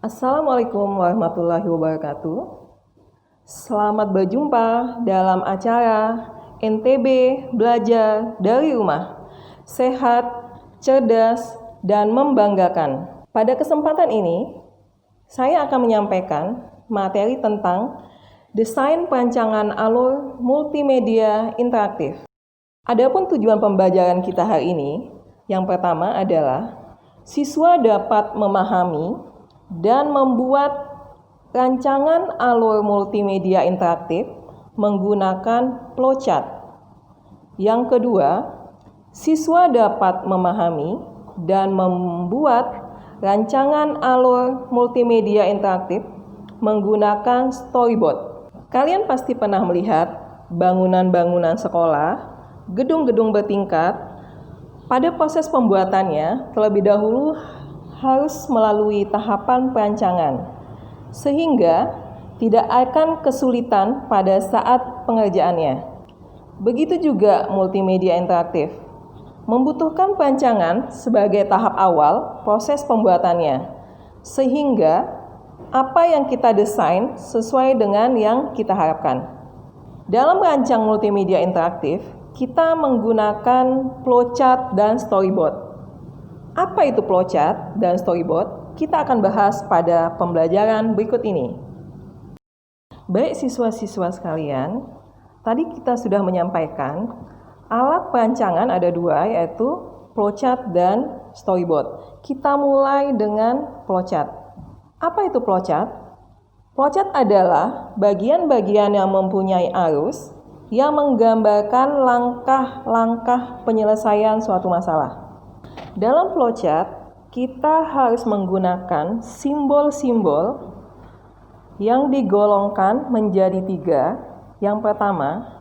Assalamualaikum warahmatullahi wabarakatuh. Selamat berjumpa dalam acara NTB Belajar dari Rumah, Sehat, Cerdas, dan Membanggakan. Pada kesempatan ini, saya akan menyampaikan materi tentang desain perancangan alur multimedia interaktif. Adapun tujuan pembelajaran kita hari ini, yang pertama adalah siswa dapat memahami dan membuat rancangan alur multimedia interaktif menggunakan flowchart. Yang kedua, siswa dapat memahami dan membuat rancangan alur multimedia interaktif menggunakan storyboard. Kalian pasti pernah melihat bangunan-bangunan sekolah, gedung-gedung bertingkat. Pada proses pembuatannya, terlebih dahulu harus melalui tahapan perancangan, sehingga tidak akan kesulitan pada saat pengerjaannya. Begitu juga multimedia interaktif, membutuhkan perancangan sebagai tahap awal proses pembuatannya, sehingga apa yang kita desain sesuai dengan yang kita harapkan. Dalam merancang multimedia interaktif, kita menggunakan flowchart dan storyboard. Apa itu flowchart dan storyboard? Kita akan bahas pada pembelajaran berikut ini. Baik siswa-siswa sekalian, tadi kita sudah menyampaikan alat perancangan ada dua, yaitu flowchart dan storyboard. Kita mulai dengan flowchart. Apa itu flowchart? Flowchart adalah bagian-bagian yang mempunyai arus yang menggambarkan langkah-langkah penyelesaian suatu masalah. Dalam flowchart, kita harus menggunakan simbol-simbol yang digolongkan menjadi 3. Yang pertama,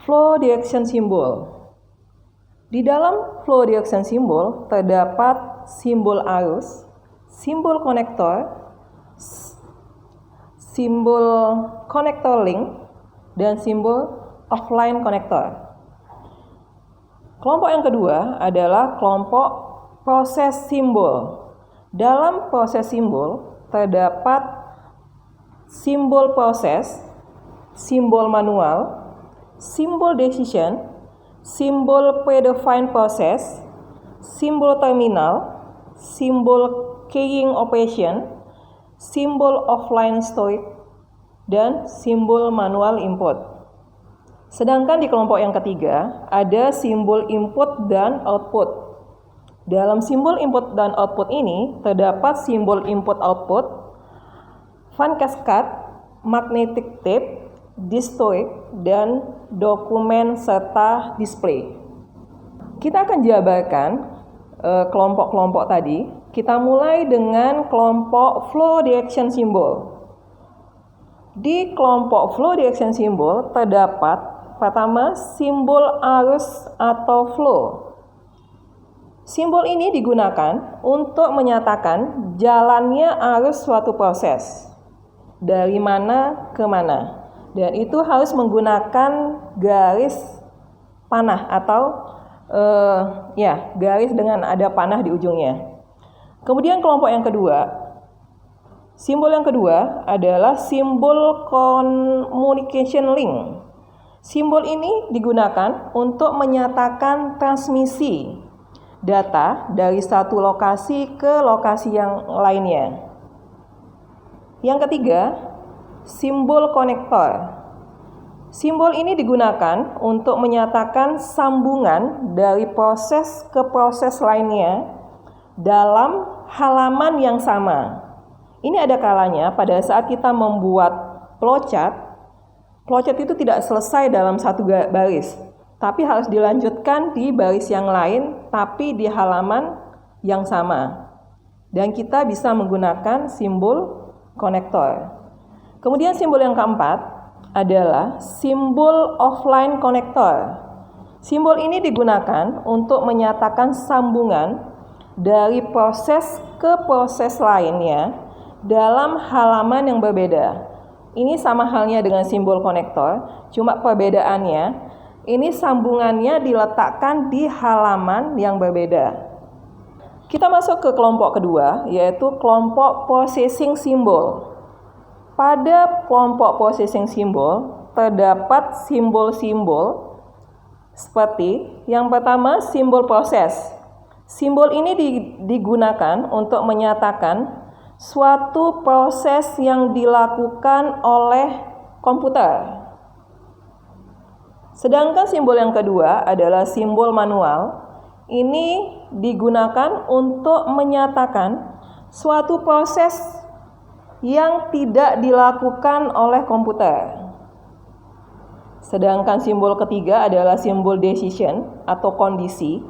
flow direction symbol. Di dalam flow direction symbol terdapat simbol arus, simbol konektor, simbol konektor link, dan simbol offline konektor. Kelompok yang kedua adalah kelompok proses simbol. Dalam proses simbol terdapat simbol proses, simbol manual, simbol decision, simbol predefined process, simbol terminal, simbol keying operation, simbol offline storage, dan simbol manual input. Sedangkan di kelompok yang ketiga, ada simbol input dan output. Dalam simbol input dan output ini, terdapat simbol input-output, fan cascade, magnetic tape, distoic, dan dokumen serta display. Kita akan jabarkan kelompok-kelompok tadi. Kita mulai dengan kelompok flow direction symbol. Di kelompok flow direction symbol terdapat pertama, simbol arus atau flow. Simbol ini digunakan untuk menyatakan jalannya arus suatu proses, dari mana ke mana. Dan itu harus menggunakan garis panah atau garis dengan ada panah di ujungnya. Kemudian kelompok yang kedua, simbol yang kedua adalah simbol communication link. Simbol ini digunakan untuk menyatakan transmisi data dari satu lokasi ke lokasi yang lainnya. Yang ketiga, simbol konektor. Simbol ini digunakan untuk menyatakan sambungan dari proses ke proses lainnya dalam halaman yang sama. Ini ada kalanya pada saat kita membuat flowchart itu tidak selesai dalam satu baris, tapi harus dilanjutkan di baris yang lain, tapi di halaman yang sama. Dan kita bisa menggunakan simbol konektor. Kemudian simbol yang keempat adalah simbol offline konektor. Simbol ini digunakan untuk menyatakan sambungan dari proses ke proses lainnya dalam halaman yang berbeda. Ini sama halnya dengan simbol konektor, cuma perbedaannya ini sambungannya diletakkan di halaman yang berbeda. Kita masuk ke kelompok kedua, yaitu kelompok processing symbol. Pada kelompok processing symbol terdapat simbol-simbol seperti yang pertama, simbol proses. Simbol ini digunakan untuk menyatakan suatu proses yang dilakukan oleh komputer. Sedangkan simbol yang kedua adalah simbol manual. Ini digunakan untuk menyatakan suatu proses yang tidak dilakukan oleh komputer. Sedangkan simbol ketiga adalah simbol decision atau kondisi,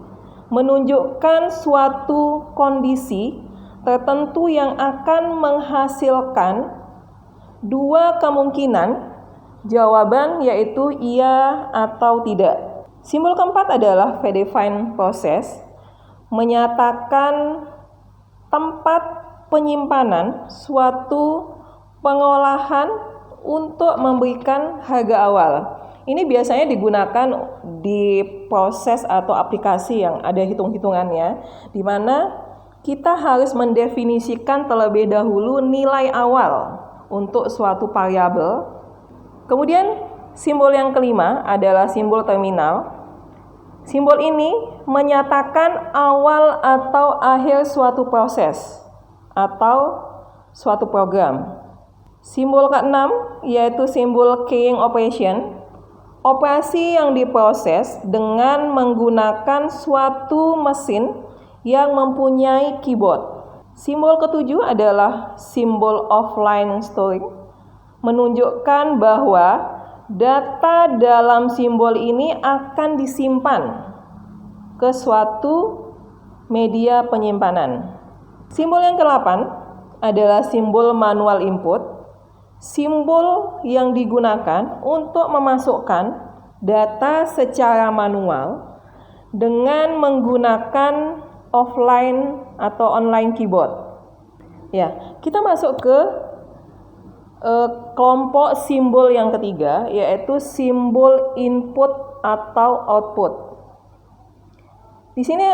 menunjukkan suatu kondisi tertentu yang akan menghasilkan dua kemungkinan jawaban, yaitu iya atau tidak. Simbol keempat adalah predefined process, menyatakan tempat penyimpanan suatu pengolahan untuk memberikan harga awal. Ini biasanya digunakan di proses atau aplikasi yang ada hitung-hitungannya, di mana kita harus mendefinisikan terlebih dahulu nilai awal untuk suatu variabel. Kemudian simbol yang kelima adalah simbol terminal. Simbol ini menyatakan awal atau akhir suatu proses atau suatu program. Simbol keenam yaitu simbol keying operation, operasi yang diproses dengan menggunakan suatu mesin yang mempunyai keyboard. Simbol ketujuh adalah simbol offline storing, menunjukkan bahwa data dalam simbol ini akan disimpan ke suatu media penyimpanan. Simbol yang ke-8 adalah simbol manual input, simbol yang digunakan untuk memasukkan data secara manual dengan menggunakan offline atau online keyboard. Ya, kita masuk ke kelompok simbol yang ketiga, yaitu simbol input atau output. Di sini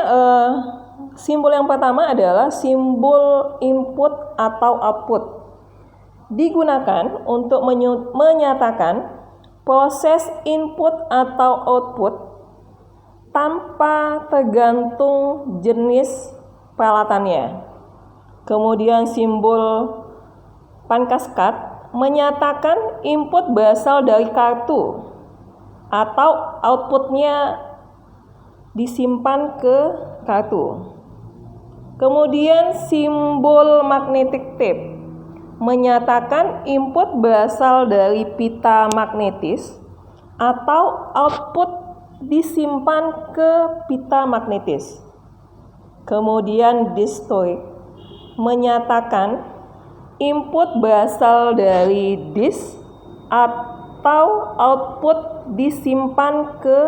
simbol yang pertama adalah simbol input atau output. Digunakan untuk menyatakan proses input atau output tanpa tergantung jenis peralatannya. Kemudian simbol pankaskat menyatakan input berasal dari kartu atau outputnya disimpan ke kartu. Kemudian simbol magnetic tape menyatakan input berasal dari pita magnetis atau output disimpan ke pita magnetis. Kemudian disk-story menyatakan input berasal dari disk atau output disimpan ke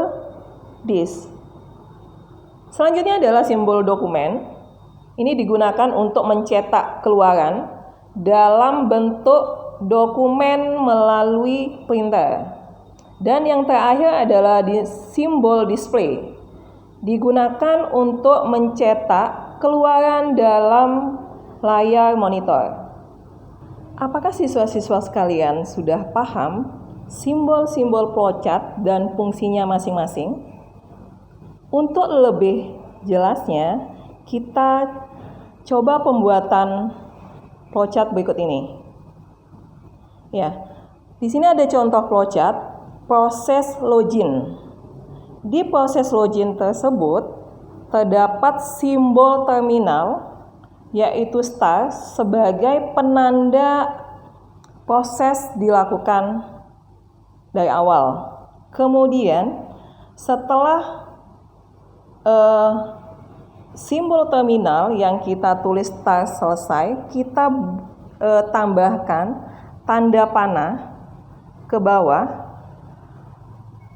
disk. Selanjutnya adalah simbol dokumen. Ini digunakan untuk mencetak keluaran dalam bentuk dokumen melalui printer. Dan yang terakhir adalah simbol display. Digunakan untuk mencetak keluaran dalam layar monitor. Apakah siswa-siswa sekalian sudah paham simbol-simbol flowchart dan fungsinya masing-masing? Untuk lebih jelasnya, kita coba pembuatan flowchart berikut ini. Ya, di sini ada contoh flowchart proses login. Di proses login tersebut terdapat simbol terminal, yaitu star, sebagai penanda proses dilakukan dari awal. Kemudian setelah simbol terminal yang kita tulis star selesai, kita tambahkan tanda panah ke bawah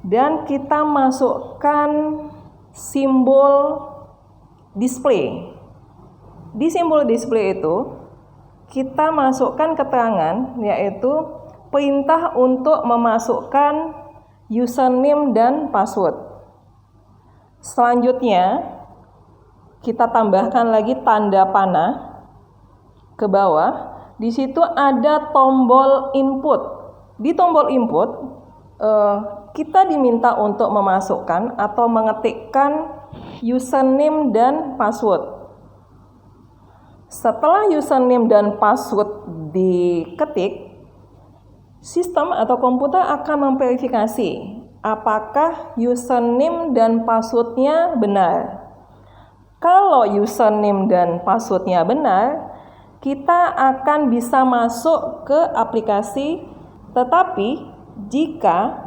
dan kita masukkan simbol display. Di simbol display itu kita masukkan keterangan, yaitu perintah untuk memasukkan username dan password. Selanjutnya kita tambahkan lagi tanda panah ke bawah. Di situ ada tombol input. Di tombol input kita diminta untuk memasukkan atau mengetikkan username dan password. Setelah username dan password diketik, sistem atau komputer akan memverifikasi apakah username dan passwordnya benar. Kalau username dan passwordnya benar, kita akan bisa masuk ke aplikasi. Tetapi jika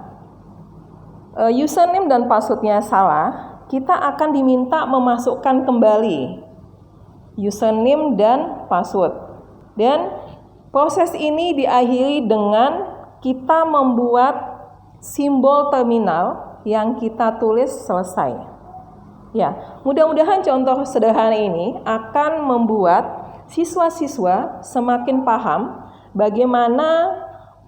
username dan passwordnya salah, kita akan diminta memasukkan kembali username dan password. Dan proses ini diakhiri dengan kita membuat simbol terminal yang kita tulis selesai. Ya, mudah-mudahan contoh sederhana ini akan membuat siswa-siswa semakin paham bagaimana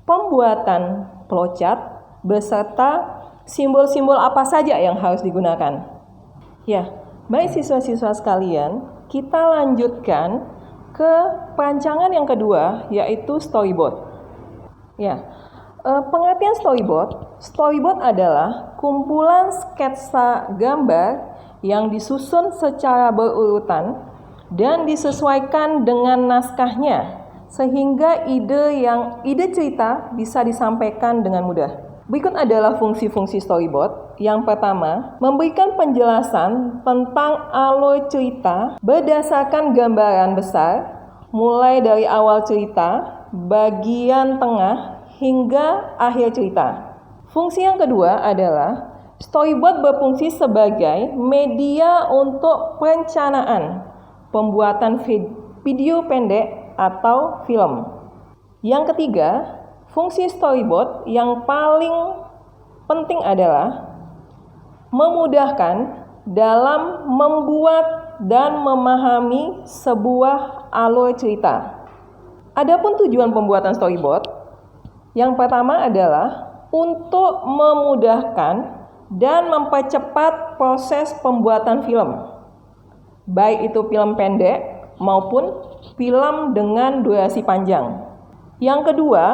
pembuatan flowchart beserta simbol-simbol apa saja yang harus digunakan. Ya, baik siswa-siswa sekalian, kita lanjutkan ke perancangan yang kedua, yaitu storyboard. Ya, pengertian storyboard. Storyboard adalah kumpulan sketsa gambar yang disusun secara berurutan dan disesuaikan dengan naskahnya sehingga ide cerita bisa disampaikan dengan mudah. Berikut adalah fungsi-fungsi storyboard. Yang pertama, memberikan penjelasan tentang alur cerita berdasarkan gambaran besar mulai dari awal cerita, bagian tengah hingga akhir cerita. Fungsi yang kedua adalah storyboard berfungsi sebagai media untuk perencanaan pembuatan video pendek atau film. Yang ketiga, fungsi storyboard yang paling penting adalah memudahkan dalam membuat dan memahami sebuah alur cerita. Adapun tujuan pembuatan storyboard, yang pertama adalah untuk memudahkan dan mempercepat proses pembuatan film, baik itu film pendek maupun film dengan durasi panjang. Yang kedua,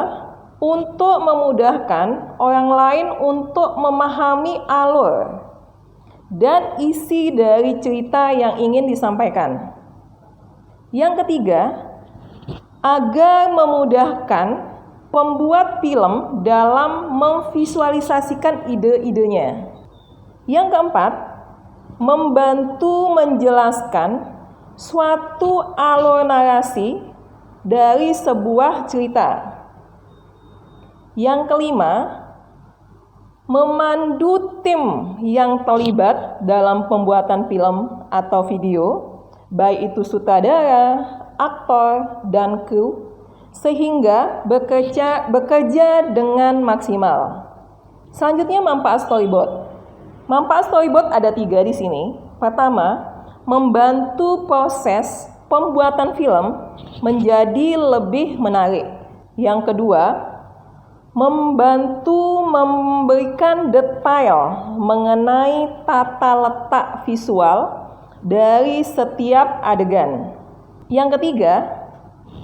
untuk memudahkan orang lain untuk memahami alur dan isi dari cerita yang ingin disampaikan. Yang ketiga, agar memudahkan pembuat film dalam memvisualisasikan ide-idenya. Yang keempat, membantu menjelaskan suatu alur narasi dari sebuah cerita. Yang kelima, memandu tim yang terlibat dalam pembuatan film atau video, baik itu sutradara, aktor, dan kru, sehingga bekerja dengan maksimal. Selanjutnya, manfaat storyboard. Manfaat storyboard ada 3 di sini. Pertama, membantu proses pembuatan film menjadi lebih menarik. Yang kedua, membantu memberikan detail mengenai tata letak visual dari setiap adegan. Yang ketiga,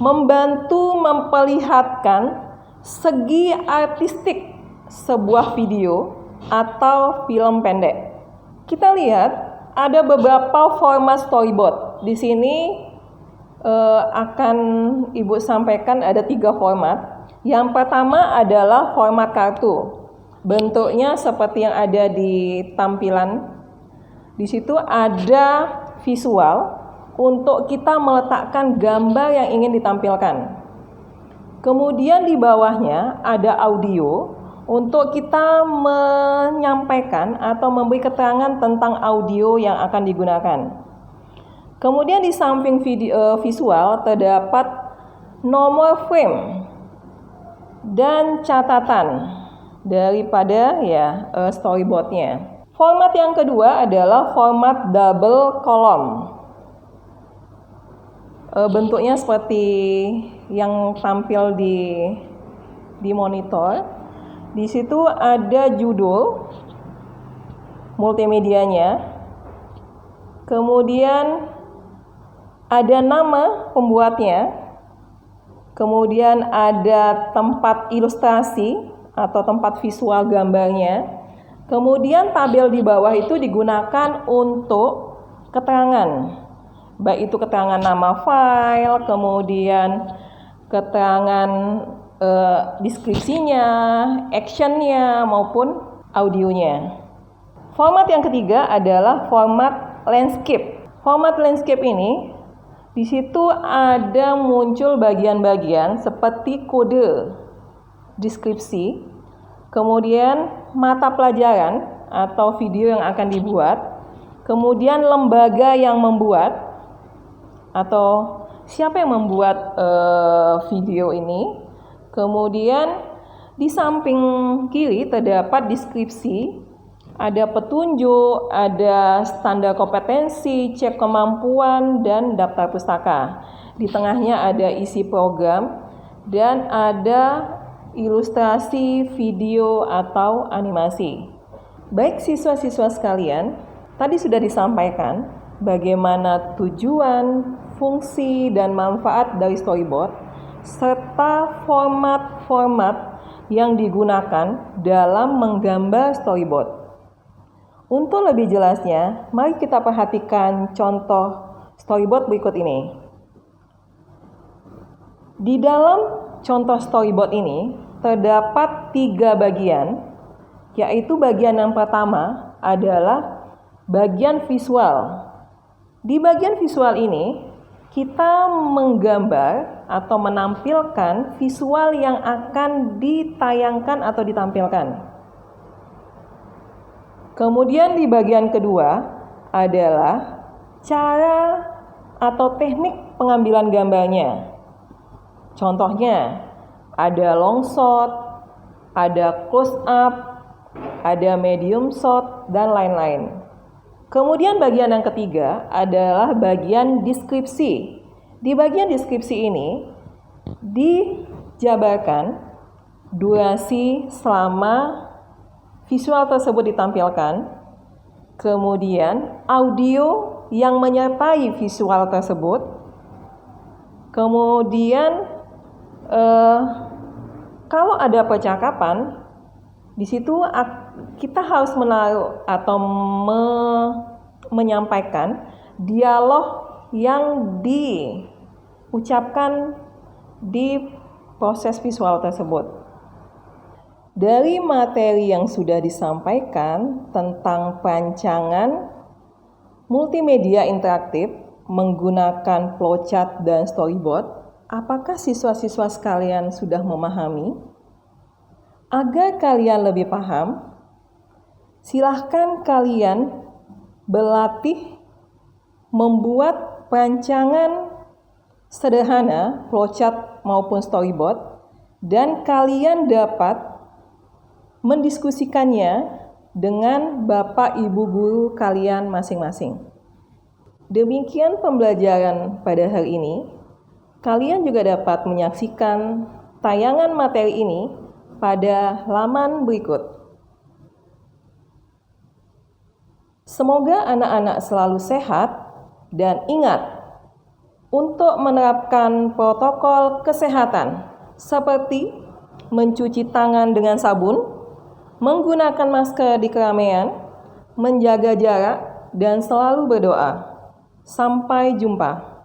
membantu memperlihatkan segi artistik sebuah video atau film pendek. Kita lihat ada beberapa format storyboard. Di sini akan Ibu sampaikan ada 3 format. Yang pertama adalah format kartu. Bentuknya seperti yang ada di tampilan. Di situ ada visual untuk kita meletakkan gambar yang ingin ditampilkan. Kemudian di bawahnya ada audio untuk kita menyampaikan atau memberi keterangan tentang audio yang akan digunakan. Kemudian di samping visual terdapat nomor frame dan catatan daripada storyboardnya. Format yang kedua adalah format double column. bentuknya seperti yang tampil di monitor. Di situ ada judul multimedianya, kemudian ada nama pembuatnya, kemudian ada tempat ilustrasi atau tempat visual gambarnya, kemudian tabel di bawah itu digunakan untuk keterangan, baik itu keterangan nama file, kemudian keterangan deskripsinya, actionnya, maupun audionya. Format yang ketiga adalah format landscape. Format landscape ini di situ ada muncul bagian-bagian seperti kode deskripsi, kemudian mata pelajaran atau video yang akan dibuat, kemudian lembaga yang membuat atau siapa yang membuat video ini, kemudian di samping kiri terdapat deskripsi, ada petunjuk, ada standar kompetensi, cek kemampuan, dan daftar pustaka. Di tengahnya ada isi program dan ada ilustrasi, video, atau animasi. Baik siswa-siswa sekalian, tadi sudah disampaikan bagaimana tujuan, fungsi, dan manfaat dari storyboard, serta format-format yang digunakan dalam menggambar storyboard. Untuk lebih jelasnya, mari kita perhatikan contoh storyboard berikut ini. Di dalam contoh storyboard ini terdapat 3 bagian, yaitu bagian yang pertama adalah bagian visual. Di bagian visual ini, kita menggambar atau menampilkan visual yang akan ditayangkan atau ditampilkan. Kemudian di bagian kedua adalah cara atau teknik pengambilan gambarnya. Contohnya, ada long shot, ada close up, ada medium shot, dan lain-lain. Kemudian bagian yang ketiga adalah bagian deskripsi. Di bagian deskripsi ini dijabarkan durasi selama visual tersebut ditampilkan, kemudian audio yang menyertai visual tersebut, kemudian kalau ada percakapan, di situ kita harus menaruh atau menyampaikan dialog yang diucapkan di proses visual tersebut. Dari materi yang sudah disampaikan tentang perancangan multimedia interaktif menggunakan flowchart dan storyboard, apakah siswa-siswa sekalian sudah memahami? Agar kalian lebih paham, silahkan kalian berlatih membuat perancangan sederhana, flowchart maupun storyboard, dan kalian dapat mendiskusikannya dengan Bapak Ibu guru kalian masing-masing. Demikian pembelajaran pada hari ini. Kalian juga dapat menyaksikan tayangan materi ini pada laman berikut. Semoga anak-anak selalu sehat dan ingat untuk menerapkan protokol kesehatan seperti mencuci tangan dengan sabun, menggunakan masker di keramaian, menjaga jarak, dan selalu berdoa. Sampai jumpa.